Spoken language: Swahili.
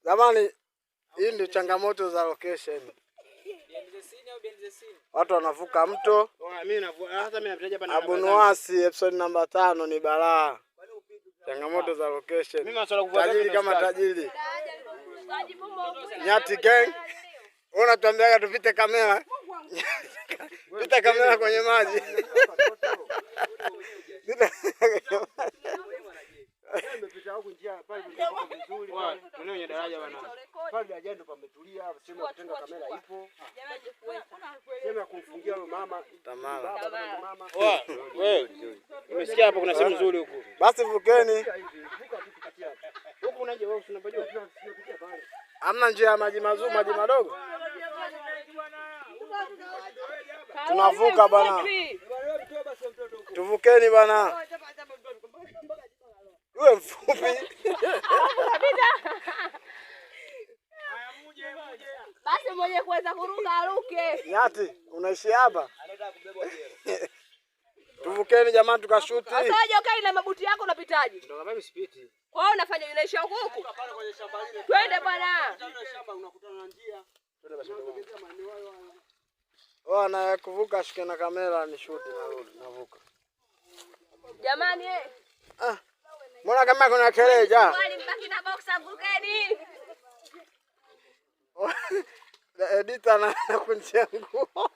Zamani hii ndio changamoto za location. Watu wanavuka mto. Abunuwasi episode namba 5 ni balaa. Changamoto za location. Tajiri kama tajiri. Nyati gang. Unatuambia tupite kamera. Pita kamera kwenye maji. Nimepita huko njia pale ndio vizuri. Tunao kwenye daraja bwana. Pale ajenda pametulia, sema kutenga kamera ipo. Sema kumfungia yule mama Tamara. Wewe. Umesikia hapo kuna sehemu nzuri huko. Basi vukeni. Huko unaje wewe unapojua? Hamna njia ya maji mazuri, maji madogo. Tunavuka bwana. Tuvukeni bwana. Wewe mfupi. Basi mwenye kuweza kuruka aruke. Nyati, unaishi hapa? Tuvukeni jamani tukashuti. Sasa je, ukai na mabuti yako unapitaje? Ndio kama mimi sipiti. Kwa hiyo unafanya unaisha huku. Twende bwana. Unakutana na njia. Twende basi. Na kuvuka shike na kamera ni shoot navuka. Jamani Mbona kama kuna kelele ja? Wali mbaki na boxer vukeni. Editor na kunjia nguo.